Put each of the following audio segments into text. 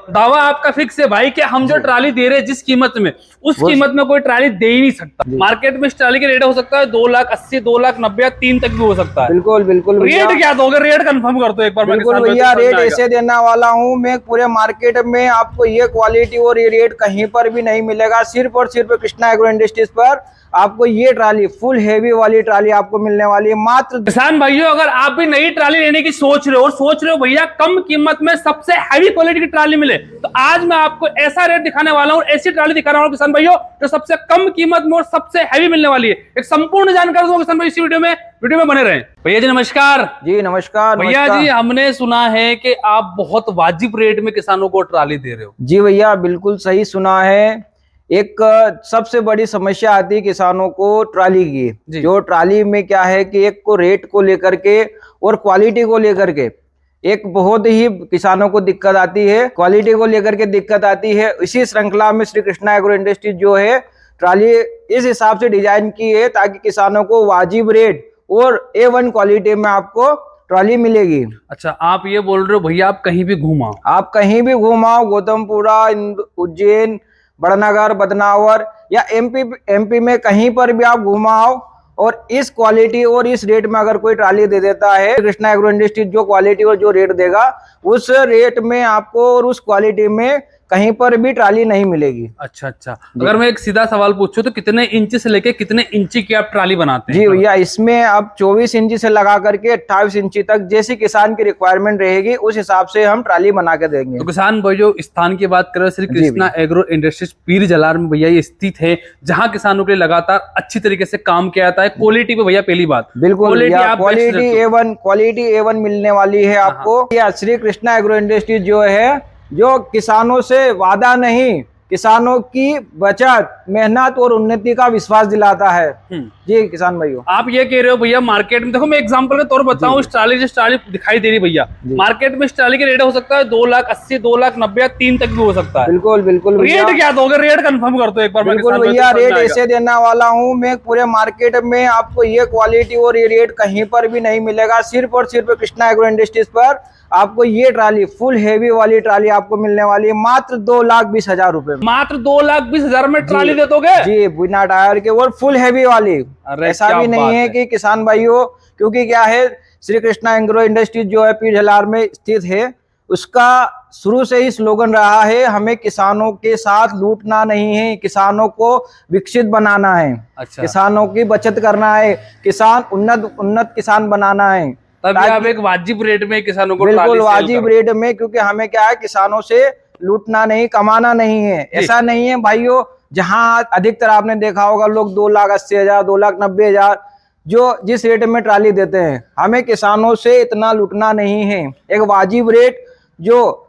दावा आपका फिक्स है भाई कि हम जो ट्राली दे रहे हैं जिस कीमत में, उस कीमत में कोई ट्राली दे ही नहीं सकता। मार्केट में इस ट्राली के रेट हो सकता है 2,80,000, 2,90,000, 3 तक भी हो सकता है। बिल्कुल बिल्कुल। रेट क्या दोगे? रेट कंफर्म कर दो एक बार। बिल्कुल भैया, रेट ऐसे देने वाला हूँ मैं, पूरे मार्केट में आपको ये क्वालिटी और ये रेट कहीं पर भी नहीं मिलेगा। सिर्फ और सिर्फ कृष्णा एग्रो इंडस्ट्रीज पर आपको ये ट्राली, फुल हेवी वाली ट्राली आपको मिलने वाली है मात्र। किसान भाइयों, अगर आप भी नई ट्राली लेने की सोच रहे हो और सोच रहे हो भैया कम कीमत में सबसे हैवी क्वालिटी की ट्राली मिले, तो आज मैं आपको ऐसा रेट दिखाने वाला हूँ, ऐसी ट्राली दिखा रहा हूँ किसान भाइयों जो सबसे कम कीमत में और सबसे हैवी मिलने वाली है। एक संपूर्ण जानकारी दूंगा किसान भाई, इसी वीडियो में बने रहें। भैया जी नमस्कार। जी नमस्कार। भैया जी, हमने सुना है कि आप बहुत वाजिब रेट में किसानों को ट्राली दे रहे हो। जी भैया, बिल्कुल सही सुना है। एक सबसे बड़ी समस्या आती है किसानों को ट्राली की। जो ट्राली में क्या है कि एक को रेट को लेकर के और क्वालिटी को लेकर के एक बहुत ही किसानों को दिक्कत आती है, क्वालिटी को लेकर के दिक्कत आती है। इसी श्रृंखला में श्री कृष्णा एग्रो इंडस्ट्रीज जो है ट्राली इस हिसाब से डिजाइन की है ताकि किसानों को वाजिब रेट और A1 क्वालिटी में आपको ट्राली मिलेगी। अच्छा, आप ये बोल रहे हो भैया आप कहीं भी घुमाओ, आप कहीं भी घुमाओ, गौतमपुरा, उज्जैन, बड़नगर, बदनावर या एमपी में कहीं पर भी आप घुमाओ, और इस क्वालिटी और इस रेट में अगर कोई ट्राली दे देता है, कृष्णा एग्रो इंडस्ट्रीज जो क्वालिटी और जो रेट देगा उस रेट में आपको और उस क्वालिटी में कहीं पर भी ट्राली नहीं मिलेगी। अच्छा अच्छा, अगर मैं एक सीधा सवाल पूछूं तो कितने इंच से लेके कितने इंची की आप ट्राली बनाते हैं? जी भैया, इसमें आप 24 इंची से लगा करके 28 इंची तक जैसी किसान की रिक्वायरमेंट रहेगी उस हिसाब से हम ट्राली बना के देंगे। तो किसान भाई जो स्थान की बात करें, श्री कृष्णा एग्रो इंडस्ट्रीज पीर जलार में भैया ये स्थित है, जहाँ किसानों के लिए लगातार अच्छी तरीके से काम किया जाता है। क्वालिटी पे भैया पहली बात, बिल्कुल क्वालिटी A1 मिलने वाली है आपको। श्री कृष्णा एग्रो इंडस्ट्रीज जो है जो किसानों से वादा नहीं, किसानों की बचत, मेहनत और उन्नति का विश्वास दिलाता है। जी किसान भाइयों, आप ये कह रहे हो भैया मार्केट में, देखो मैं एग्जांपल के तौर बताऊं, इस ट्राली जिस ट्राली दिखाई दे रही भैया, मार्केट में इस ट्राली के रेट हो सकता है 2,80,000, 2,90,000, 3 तक भी हो सकता है। बिल्कुल बिल्कुल। रेट क्या दोगे? रेट कंफर्म कर दो एक बार। बिल्कुल भैया, रेट ऐसे देने वाला हूँ मैं, पूरे मार्केट में आपको ये क्वालिटी और ये रेट कहीं पर भी नहीं मिलेगा। सिर्फ और सिर्फ कृष्णा एग्रो इंडस्ट्रीज पर आपको ये ट्राली, फुल हेवी वाली ट्राली आपको मिलने वाली है मात्र 2,20,000 रुपए। मात्र 2,20,000 में ट्राली दे दोगे? जी, बिना टायर के और फुल हेवी वाली। ऐसा भी नहीं है कि किसान भाइयों, क्योंकि क्या है, श्री कृष्णा एग्रो इंडस्ट्रीज जो है पीर जलार में स्थित है, उसका शुरू से ही स्लोगन रहा है, हमें किसानों के साथ लूटना नहीं है, किसानों को विकसित बनाना है। अच्छा। किसानों की बचत करना है, किसान उन्नत किसान बनाना है। तभी आप एक वाजिब रेट में किसानों को, बिल्कुल वाजिब रेट में, क्योंकि हमें क्या है, किसानों से लूटना नहीं, कमाना नहीं है। ऐसा नहीं है भाइयों, जहां अधिकतर आपने देखा होगा लोग 2,80,000, 2,90,000 जो जिस रेट में ट्राली देते हैं, हमें किसानों से इतना लूटना नहीं है। एक वाजिब रेट, जो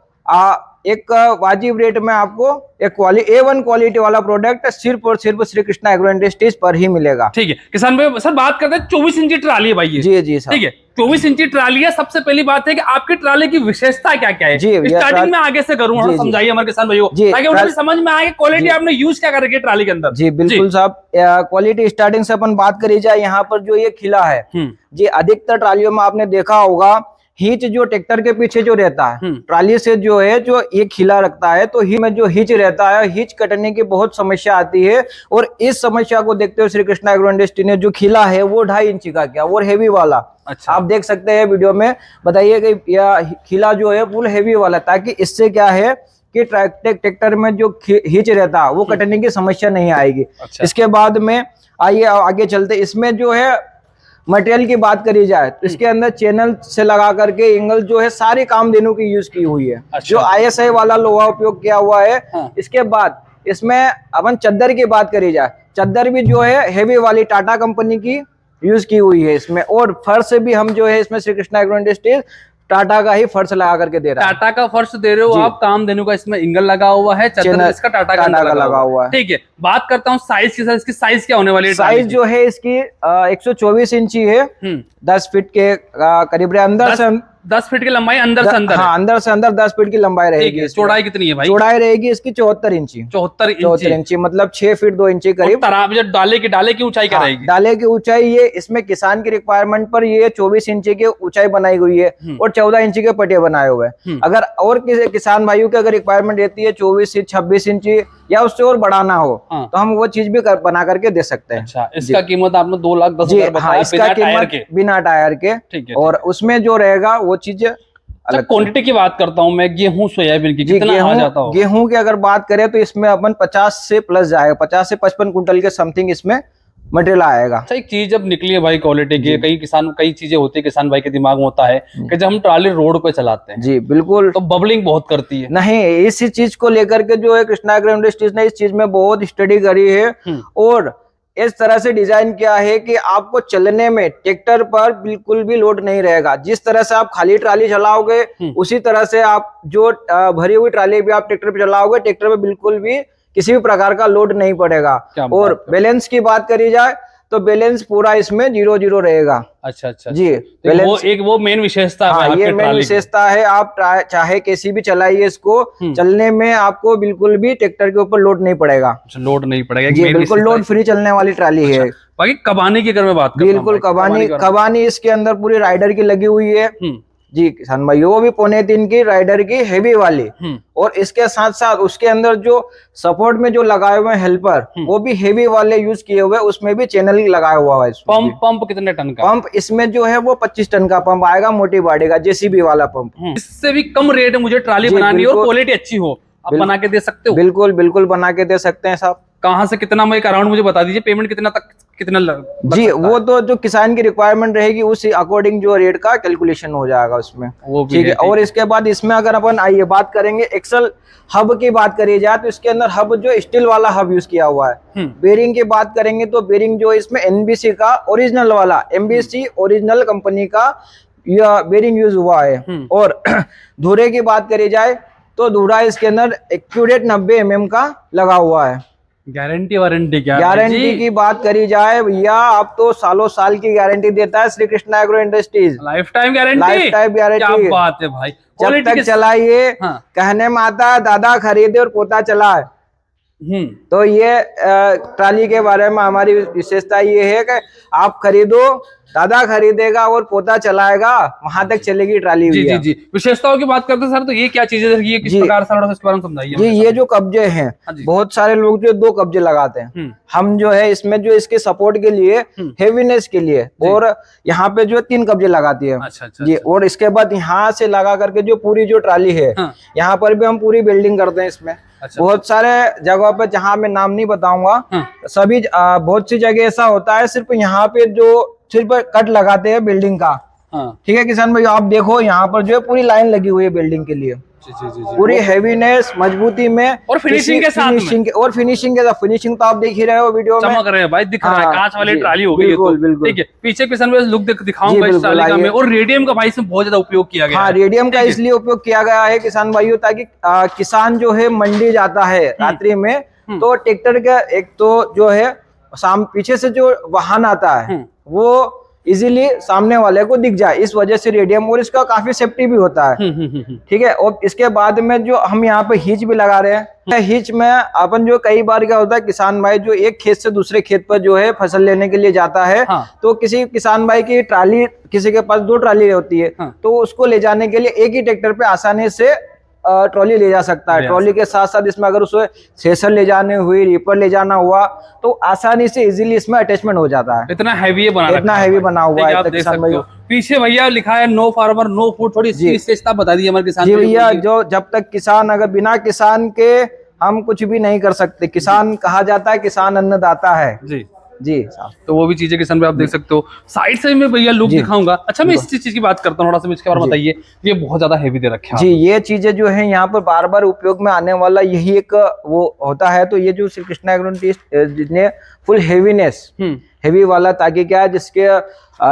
एक वाजिब रेट में आपको एक A1 क्वालिटी वाला प्रोडक्ट सिर्फ और सिर्फ श्री कृष्णा एग्रो इंडस्ट्रीज पर ही मिलेगा। ठीक है किसान भाई, सर बात करते हैं 24 इंची ट्राली है भाई ये। जी जी सर, ठीक है, 24 इंची ट्राली है। सबसे पहली बात है कि आपकी ट्राली की विशेषता क्या क्या है? जी स्टार्टिंग में आगे से करूँ, समझाइए हमारे किसान भाइयों ताकि उन्हें समझ में आए क्वालिटी आपने यूज क्या कर रखी है ट्राली के अंदर। जी बिल्कुल साहब, क्वालिटी स्टार्टिंग से अपन बात करी जाए, यहाँ पर जो ये खिला है जी, अधिकतर ट्रालियों में आपने देखा होगा हिच जो ट्रैक्टर के पीछे जो रहता है, ट्राली से जो है जो ये खिला रखता है, तो ही में जो हिच रहता है, हिच कटने की बहुत समस्या आती है। और इस समस्या को देखते हुए श्री कृष्णा एग्रो इंडस्ट्री ने जो खिला है वो 2.5 इंची का किया, और हेवी वाला। अच्छा। आप देख सकते हैं वीडियो में, बताइए कि यह खिला जो है फुल हेवी वाला, ताकि इससे क्या है कि ट्रैक्टर में जो हिच रहता है वो कटने की समस्या नहीं आएगी। अच्छा। इसके बाद में आइए आगे चलते, इसमें जो है मटेरियल की बात करी जाए तो इसके अंदर चैनल से लगा करके एंगल जो है सारे कामधेनु की यूज की हुई है। अच्छा। जो ISI वाला लोहा उपयोग किया हुआ है। हाँ। इसके बाद इसमें अपन चद्दर की बात करी जाए, चद्दर भी जो है हेवी वाली टाटा कंपनी की यूज की हुई है इसमें। और फर्श भी हम जो है इसमें श्री कृष्णा एग्रो इंडस्ट्रीज टाटा का ही फर्श लगा करके दे रहा है। टाटा का फर्श दे रहे हो आप, कामधेनु का इसमें एंगल लगा हुआ है, चद्दर इसका टाटा का लगा हुआ है। ठीक है, बात करता हूँ साइज की। इसकी साइज क्या होने वाली है? साइज जो है इसकी 124 इंची है, 10 फीट के करीब अंदर से 10 फीट की लंबाई अंदर से अंदर हाँ, अंदर से अंदर 10 फीट की लंबाई रहेगी। चौड़ाई कितनी है भाई? चौड़ाई रहेगी इसकी 74 इंची। 74 इंची मतलब 6 फीट 2 इंची करीब। डाले की ऊंचाई क्या रहेगी? डाले की ऊंचाई ये इसमें किसान की रिक्वायरमेंट पर ये 24 इंची की ऊंचाई बनाई हुई है और 14 इंची के पटिया बनाए हुए हैं। अगर और किसी किसान भाइयों की अगर रिक्वायरमेंट रहती है 24 इंच 26 इंची या उससे और बढ़ाना हो तो हम वो चीज भी बना करके दे सकते हैं। अच्छा, इसका कीमत आपने 2,10,000 बताया, इसका कीमत बिना टायर के। ठीक है। और उसमें जो रहेगा वो चीज अलग। क्वांटिटी की बात करता हूँ मैं, गेहूं सोयाबीन की कितना आ जाता हो? गेहूं की अगर बात करें तो इसमें अपन 50 से प्लस जाएगा, 50 से 55 कुंटल के समथिंग इसमें मटेरियल आएगा। अच्छा, एक चीज जब निकली है भाई क्वालिटी की, कई चीजें होती है किसान भाई के दिमाग में होता है कि जब हम ट्राली रोड पे चलाते हैं जी बिल्कुल तो बबलिंग बहुत करती है। नहीं, इसी चीज को लेकर के जो है कृष्णा एग्रो इंडस्ट्रीज ने इस चीज में बहुत स्टडी करी है और इस तरह से डिजाइन किया है कि आपको चलने में ट्रैक्टर पर बिल्कुल भी लोड नहीं रहेगा। जिस तरह से आप खाली ट्राली चलाओगे उसी तरह से आप जो भरी हुई ट्राली भी आप ट्रैक्टर पे चलाओगे, ट्रैक्टर पे बिल्कुल भी किसी भी प्रकार का लोड नहीं पड़ेगा। और बैलेंस की बात करी जाए तो बैलेंस पूरा इसमें 0-0 रहेगा। अच्छा जी, तो वो मेन विशेषता है। हाँ, ये मेन विशेषता है। आप चाहे कैसी भी चलाइए इसको, चलने में आपको बिल्कुल भी ट्रैक्टर के ऊपर लोड नहीं पड़ेगा। लोड नहीं पड़ेगा जी, बिल्कुल लोड फ्री चलने वाली ट्राली है। बाकी कबानी की अगर मैं बात करूं, बिल्कुल कबानी इसके अंदर पूरी राइडर की लगी हुई है जी किसान भाई, वो भी 3.5 की राइडर की हेवी वाली। और इसके साथ साथ उसके अंदर जो सपोर्ट में जो लगाए हुए हेल्पर वो भी हेवी वाले यूज किए हुए, उसमें भी चैनल लगाया हुआ है। पंप कितने टन का? पंप इसमें जो है वो 25 टन का पंप आएगा, मोटी बॉडी का जेसीबी वाला पंप। इससे भी कम रेट में मुझे ट्राली बनानी और क्वालिटी अच्छी हो, आप बना के दे सकते हो? बिल्कुल बिल्कुल बना के दे सकते हैं साहब। कहाँ से कितना, मैं एक अराउंड मुझे बता दीजिए, पेमेंट कितना तक कितना जी वो तो जो किसान की रिक्वायरमेंट रहेगी उस अकॉर्डिंग जो रेट का कैलकुलेशन हो जाएगा उसमें, ठीक है। और इसके बाद इसमें अगर अपन आइए बात करेंगे एक्सल हब की बात करी जाए तो इसके अंदर हब जो स्टील वाला हब यूज किया हुआ है। बेरिंग की बात करेंगे तो बेरिंग जो इसमें एनबीसी का ओरिजिनल वाला, एमबीसी ओरिजिनल कंपनी का यह बेरिंग यूज हुआ है। और धुरे की बात करी जाए तो धुरा इसके अंदर एक्यूरेट 90 mm का लगा हुआ है। गारंटी वारंटी क्या? गारंटी की बात करी जाए भैया, आप तो सालों साल की गारंटी देता है Shri Krishna agro industries. Life time guarantee. Life time guarantee. क्या बात है भाई, जब तक चलाइए। कहने में आता है दादा खरीदे और पोता चलाए। तो ये ट्राली के बारे में हमारी विशेषता ये है कि आप खरीदो, दादा खरीदेगा और पोता चलाएगा, वहां तक चलेगी ट्राली। जी जी, विशेषताओं की बात करते हैं सर, तो ये क्या चीजें ये किस प्रकार से इसके बारे में समझाइए। जी, ये जो कब्जे हैं, बहुत सारे लोग जो 2 कब्जे लगाते हैं। हम जो है इसमें जो इसके सपोर्ट के लिए, हेवीनेस के लिए और यहाँ पे जो 3 कब्जे लगाती है। जी, और इसके बाद यहाँ से लगा करके जो पूरी जो ट्राली है यहाँ पर भी हम पूरी बिल्डिंग करते हैं इसमें। बहुत सारे जगहों पे जहाँ मैं नाम नहीं बताऊंगा, सभी बहुत सी जगह ऐसा होता है सिर्फ यहाँ पे जो सिर्फ कट लगाते हैं बिल्डिंग का। ठीक है किसान भाई, आप देखो यहाँ पर जो है पूरी लाइन लगी हुई है बिल्डिंग के लिए। पूरी हेवीनेस मजबूती में और फिनिशिंग के साथ और फिनिशिंग के साथ। फिनिशिंग तो आप देख ही रहे हो वीडियो में, चमक रहे हैं भाई, दिख रहा है कांच वाली ट्राली हो गई। बिल्कुल बिल्कुल। ठीक है, पीछे किसान भाई लुक दिखाऊंगा इस ट्राली का मैं। और रेडियम का भाई इसमें बहुत ज्यादा उपयोग किया गया है। रेडियम का इसलिए उपयोग किया गया है किसान भाइयों, ताकि किसान जो है मंडी जाता है रात्रि में तो ट्रैक्टर का एक तो जो है पीछे से जो वाहन आता है वो इजीली सामने वाले को दिख जाए, इस वजह से रेडियम। और इसका काफी सेफ्टी भी होता है, ठीक है। और इसके बाद में जो हम यहाँ पे हिच भी लगा रहे हैं, हिच में अपन जो कई बार क्या होता है किसान भाई जो एक खेत से दूसरे खेत पर जो है फसल लेने के लिए जाता है, तो किसी किसान भाई की ट्राली, किसी के पास 2 ट्राली होती है, तो उसको ले जाने के लिए एक ही ट्रैक्टर पे आसानी से ट्रॉली ले जा सकता है। ट्रॉली के साथ साथ इसमें अगर उसे थ्रेशर ले जाने हुई, रीपर ले जाना हुआ तो आसानी से इजीली इसमें अटैचमेंट हो जाता है। इतना हैवी इतना हैवी बना हुआ है किसान भाई। पीछे भैया लिखा है नो फार्मर नो फूड, थोड़ी विशेषता बता दीजिए हमारे किसान। जी भैया, जो जब तक किसान, अगर बिना किसान के हम कुछ भी नहीं कर सकते। किसान कहा जाता है, किसान अन्नदाता है। जी जी, तो वो भी चीजें किसान भाई आप देख सकते हो। साइड से मैं भैया लुक दिखाऊंगा। अच्छा, मैं इस चीज की बात करता हूँ, थोड़ा सा इसके बारे में बताइए। ये बहुत ज्यादा हेवी दे रखे हैं जी। ये चीजें जो है यहाँ पर बार बार उपयोग में आने वाला यही एक वो होता है। तो ये जो श्री कृष्णा एग्रो जिसने फुल हेवीनेस, हेवी वाला, ताकि क्या है जिसके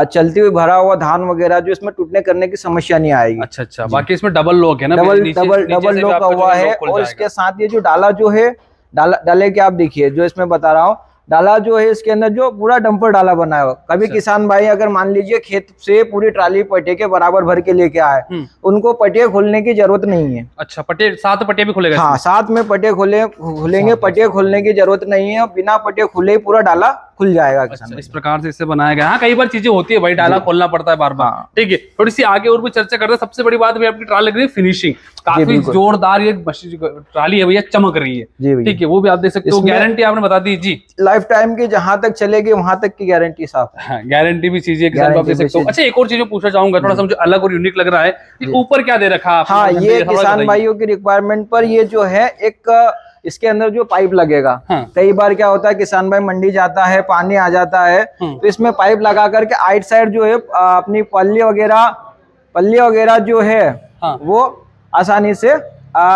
चलती हुई भरा हुआ धान वगैरह जो इसमें टूटने करने की समस्या नहीं आएगी। अच्छा, बाकी इसमें डबल लॉक है ना, डबल लॉक हुआ है। और इसके साथ ये जो डाला जो है, डाले के आप देखिए जो इसमें बता रहा हूँ, डाला जो है इसके अंदर जो पूरा डंपर डाला बना है। कभी किसान भाई अगर मान लीजिए खेत से पूरी ट्राली पटिया के बराबर भर के लेके आए, उनको पटिया खोलने की जरूरत नहीं है। अच्छा, पटिया साथ पटिया भी खुलेगा? हाँ, साथ में पटिया खुलेंगे, पटिया खोलने की जरूरत नहीं है। बिना पटिया खुले ही पूरा डाला खुल जाएगा किसान। अच्छा, इस प्रकार से इससे बनाया गया। हाँ, कई बार चीजें होती है भाई, डाला खोलना पड़ता है बार बार। ठीक है, थोड़ी सी आगे और भी चर्चा करते हैं। सबसे बड़ी बात भैया आपकी ट्राली लग रही है फिनिशिंग, काफी जोरदार ये ट्राली है भैया, चमक रही है। ठीक है, वो भी आप देख सकते हो। गारंटी आपने बता दी जी, लाइफ टाइम की, जहां तक चलेगी वहां तक की गारंटी साफ है। गारंटी भी चीज है, आप देख सकते हो। अच्छा, एक और चीज पूछना चाहूंगा, थोड़ा सा मुझे अलग और यूनिक लग रहा है, ऊपर क्या दे रखा है? हाँ, ये किसान भाइयों की रिक्वायरमेंट पर ये जो है एक इसके अंदर जो पाइप लगेगा। कई बार क्या होता है, किसान भाई मंडी जाता है, पानी आ जाता है, तो इसमें पाइप लगा करके आइट साइड जो है अपनी पल्ली वगैरह जो है वो आसानी से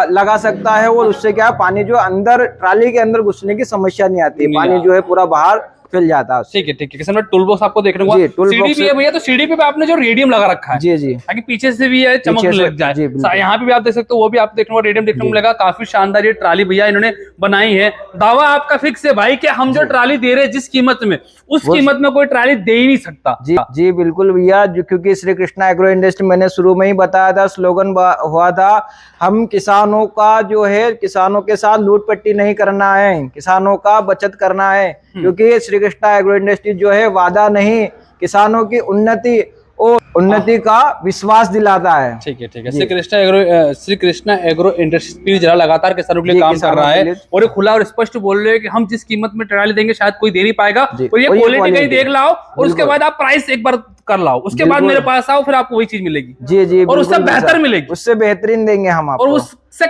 लगा सकता है, और उससे क्या पानी जो अंदर ट्राली के अंदर घुसने की समस्या नहीं आती, पानी जो है पूरा बाहर फैल जाता है। ठीक है, ठीक है। किसान भाई टूल बॉक्स आपको देखने को सीढ़ी भी है भैया, तो सीढ़ी पे आपने जो रेडियम लगा रखा है जी जी, ताकि पीछे से भी है चमक लग जाए। यहाँ पे भी आप देख सकते हो, वो भी आप देखने को रेडियम देखने को मिलेगा। काफी शानदार ये ट्राली भैया इन्होंने बनाई है। दावा आपका फिक्स है भाई कि हम जो ट्राली दे रहे हैं जिस कीमत में, उस कीमत में कोई ट्राली दे ही नहीं सकता। जी जी बिल्कुल भैया, क्योंकि श्री कृष्णा एग्रो इंडस्ट्री मैंने शुरू में ही बताया था, स्लोगन हुआ था, हम किसानों का जो है, किसानों के साथ लूट पट्टी नहीं करना है, किसानों का बचत करना है। क्योंकि श्री कृष्णा एग्रो इंडस्ट्री जो है वादा नहीं, किसानों की उन्नति और उन्नति का विश्वास दिलाता है। ठीक है, ठीक है। श्री कृष्णा एग्रो इंडस्ट्री जरा लगातार किसानों के लिए काम कर रहा है, और ये खुला और स्पष्ट बोल रहे हैं कि हम जिस कीमत में ट्राली देंगे शायद कोई दे नहीं पाएगा, और ये क्वालिटी कहीं देख लाओ, और उसके बाद आप प्राइस एक बार कर लाओ, उसके बाद मेरे पास आओ, फिर आपको वही चीज मिलेगी। जी जी, और उससे बेहतर मिलेगी, उससे बेहतरीन देंगे हम आपको, और उससे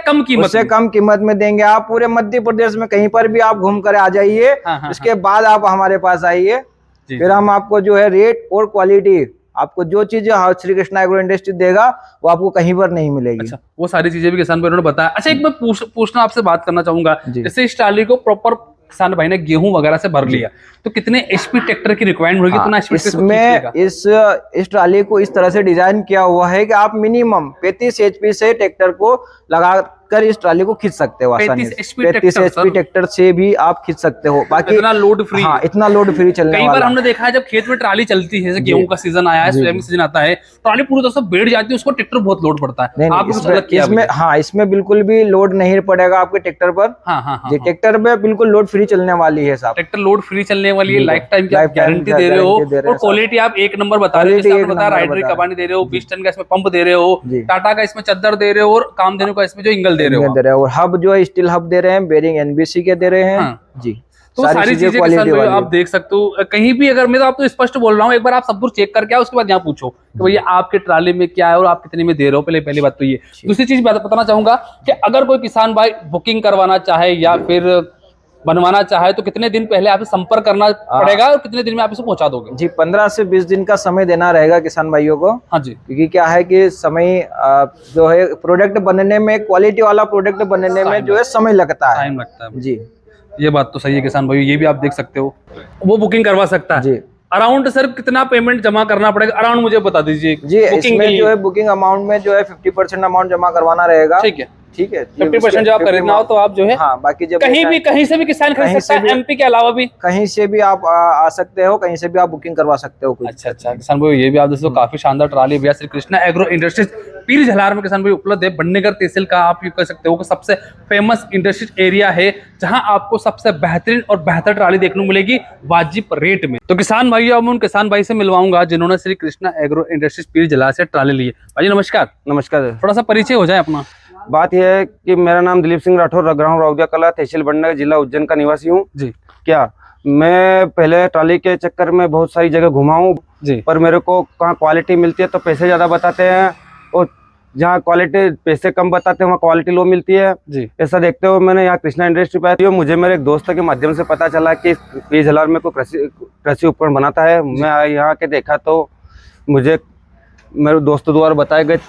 कम कीमत में देंगे। आप पूरे मध्य प्रदेश में कहीं पर भी आप घूम कर आ जाइए, उसके बाद आप हमारे पास आइए, फिर हम आपको जो है रेट और क्वालिटी, आपको जो चीज श्री कृष्णा एग्रो इंडस्ट्री देगा वो आपको कहीं पर नहीं मिलेगी। अच्छा, वो सारी चीजें भी किसान भाई उन्होंने बताया। अच्छा, एक मैं पूछना आपसे बात करना चाहूंगा, जैसे इस ट्राली को प्रॉपर किसान भाई ने गेहूं वगैरह से भर लिया, तो कितने एचपी ट्रैक्टर की रिक्वायरमेंट होगी? कितना इसमें इस ट्राली को इस तरह से डिजाइन किया हुआ है कि आप मिनिमम 35 एचपी से ट्रैक्टर को लगा कर इस ट्राली को खींच सकते हो आसानी से। 35 एचपी ट्रैक्टर से भी आप खींच सकते हो। बाकी इतना लोड फ्री, हाँ, इतना लोड फ्री चलने वाला। कई बार हमने देखा है जब खेत में ट्राली चलती है, जैसे गेहूं का सीजन आया है, सोयाबीन सीजन आता है, ट्राली पूरी तरह से बैठ जाती है, उसको ट्रैक्टर बहुत लोड पड़ता है। इसमें बिल्कुल भी लोड नहीं पड़ेगा आपके ट्रैक्टर पर। ट्रैक्टर में बिल्कुल लोड फ्री चलने वाली है साहब, ट्रैक्टर लोड फ्री चलने वाली है, लाइफ टाइम की गारंटी दे रहे हो, और क्वालिटी आप एक नंबर बता रहे हो। राइडरी कबानी दे रहे हो, 20 टन का इसमें पंप दे रहे हो, टाटा का इसमें चद्दर दे रहे हो, और कामधेनु का इसमें जो इंगल दे रहे हो, हब जो है स्टील हब दे रहे हैं, बेरिंग एनबीसी के दे रहे हैं। जी, तो सारी चीजें आप देख सकते हो। कहीं भी अगर मैं तो आपको स्पष्ट बोल रहा हूँ, एक बार आप सब कुछ चेक करके आओ, उसके बाद यहाँ पूछो कि भैया आपके ट्राली में क्या है और आप कितने में दे रहे हो। पहली बात तो ये। दूसरी चीज बताना चाहूंगा कि अगर कोई किसान भाई बुकिंग करवाना चाहे या फिर बनवाना चाहे, तो कितने दिन पहले आपसे संपर्क करना पड़ेगा और कितने दिन में आप इसे पहुंचा दोगे? जी, 15 से 20 दिन का समय देना रहेगा किसान भाइयों को। हाँ जी, क्योंकि क्या है कि समय जो है प्रोडक्ट बनने में, क्वालिटी वाला प्रोडक्ट बनने में जो है समय लगता है, टाइम लगता है। जी, ये बात तो सही है किसान भाइयों, ये भी आप देख सकते हो। वो बुकिंग करवा सकता है जी। अराउंड सर कितना पेमेंट जमा करना पड़ेगा, अराउंड मुझे बता दीजिए जी। इसमें जो है बुकिंग अमाउंट में जो है 50% अमाउंट जमा करवाना रहेगा। ठीक है, ठीक है। 50% जब आप खरीदना हो तो आप जो है, हाँ, बाकी जब कहीं से भी किसान खरीद सकता है, एमपी के अलावा भी कहीं से भी आप आ सकते हो, कहीं से भी आप बुकिंग करवा सकते हो। अच्छा, किसान भाई ये भी आप दोस्तों काफी शानदार ट्राली भैया श्री कृष्णा एग्रो इंडस्ट्रीज पीर झलार में किसान भाई उपलब्ध है। बन्नेगर तहसील का आप ये कह सकते हो कि सबसे फेमस इंडस्ट्रीज एरिया है, जहां आपको सबसे बेहतरीन और बेहतर ट्राली देखने को मिलेगी वाजिब रेट में। तो किसान भाई, अब मैं उन किसान भाई से मिलवाऊंगा जिन्होंने श्री कृष्णा एग्रो इंडस्ट्रीज पीर झलार से ट्राली ली है। भाई नमस्कार। नमस्कार। थोड़ा सा परिचय हो जाए अपना। बात यह है कि मेरा नाम दिलीप सिंह राठौर, ग्राम रौदिया कला, तहसील बन्नेगर, जिला उज्जैन का निवासी हूँ जी। क्या मैं पहले ट्राली के चक्कर में बहुत सारी जगह घुमा हूँ जी, पर मेरे को कहाँ क्वालिटी मिलती है तो पैसे ज़्यादा बताते हैं, और जहाँ क्वालिटी पैसे कम बताते हैं वहाँ क्वालिटी लो मिलती है जी। ऐसा देखते हुए मैंने यहाँ कृष्णा इंडस्ट्री पे आई। मुझे मेरे एक दोस्त के माध्यम से पता चला कि पीर झलार में कोई कृषि उपकरण बनाता है। मैं यहाँ के देखा तो मुझे मेरे दोस्तों द्वारा बताए गए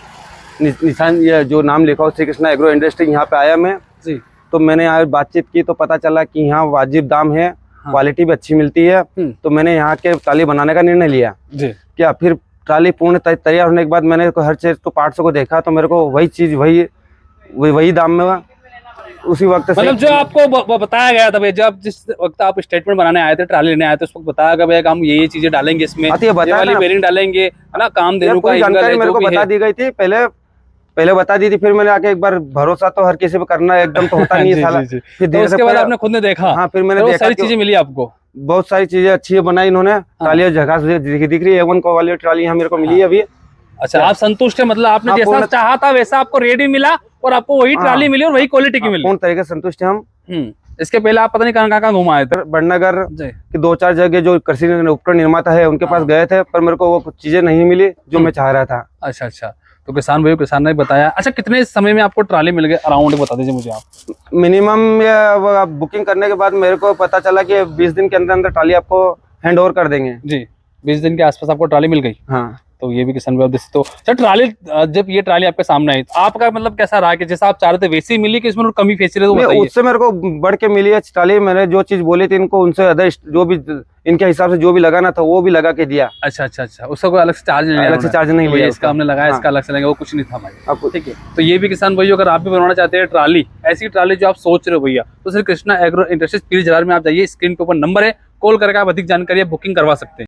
निशान, ये जो नाम लिखा हो श्री कृष्णा एग्रो इंडस्ट्री, यहाँ पे आया मैं जी। तो मैंने यहाँ बातचीत की तो पता चला कि यहाँ वाजिब दाम है, क्वालिटी भी अच्छी मिलती है। तो मैंने यहाँ के ट्राली बनाने का निर्णय लिया जी। क्या फिर ट्राली पूर्ण तैयार होने के बाद मैंने हर चीज को पार्ट्स को देखा तो मेरे को वही चीज वही दाम में उसी वक्त से मतलब जो आपको बताया गया था भैया, जब जिस वक्त आप स्टेटमेंट बनाने आए थे, ट्राली लेने आए थे, उस वक्त बताया गया भैया हम ये चीजें डालेंगे इसमें, हाँ, तो ये बताया वाली ना। बेरिंग डालेंगे, है ना, काम ये देने का पूरी एंगल जानकारी है, मेरे जो को भी बता है। दी गई थी, पहले बता दी थी, फिर मैंने आके एक बार, भरोसा तो हर किसी पे करना एकदम तो होता नहीं है साला। जी। फिर तो धीरे से उसके बाद आपने खुद ने देखा? हाँ, फिर मैंने तो वो देखा सारी कि चीजें मिली आपको? बहुत सारी चीजें अच्छी बनाई इन्होंने, ट्राली झकास दिख रही है, A1 को वाली ट्राली यहाँ मेरे को मिली है अभी। अच्छा, आप संतुष्ट है, मतलब आपने हाँ, जैसा पूर्ण- चाहा था वैसा आपको रेडी मिला और आपको वही ट्राली मिली और वही क्वालिटी की मिली? पूर्ण तरीके से संतुष्ट है हम। इसके पहले आप पता नहीं कहाँ कहाँ घुमाए थे? बड़नगर जी। की 2-4 जगह जो कृषि उपकरण निर्माता है उनके पास गए थे, पर मेरे को वो कुछ चीजें नहीं मिली जो मैं चाह रहा था। अच्छा, तो किसान ने बताया। अच्छा, कितने समय में आपको ट्राली मिल गई अराउंड, बता दीजिए मुझे आप। मिनिमम बुकिंग करने के बाद मेरे को पता चला कि 20 दिन के अंदर अंदर ट्राली आपको हैंड ओवर कर देंगे। जी, 20 दिन के आसपास आपको ट्राली मिल गई। हाँ, तो ये भी किसान भाई तो अच्छा, ट्राली जब ये ट्राली आपके सामने आई, आपका मतलब कैसा रहा कि जैसा आप चाह रहे थे वैसे ही मिली कि इसमें कमी फीचर है? तो बताइए। उससे मेरे को बढ़ के मिली है ट्राली। मैंने जो चीज बोली थी इनको, उनसे अदर जो भी इनके हिसाब से जो भी लगाना था वो भी लगा के दिया। अच्छा, उसका कोई अलग से चार्ज नहीं, अलग से चार्ज नहीं लिया इसका हमने लगाया, हाँ। इसका अलग से लगेगा, वो कुछ नहीं था भाई। आपको ठीक है, तो ये भी किसान भाई, अगर आप भी बनवाना चाहते हैं ट्राली, ऐसी ट्राली जो आप सोच रहे हो भैया, तो श्री कृष्णा एग्रो इंडस्ट्रीज पीर जलाल में आप जाइए, स्क्रीन के ऊपर नंबर है, कॉल करके आप अधिक जानकारी बुकिंग करवा सकते हैं।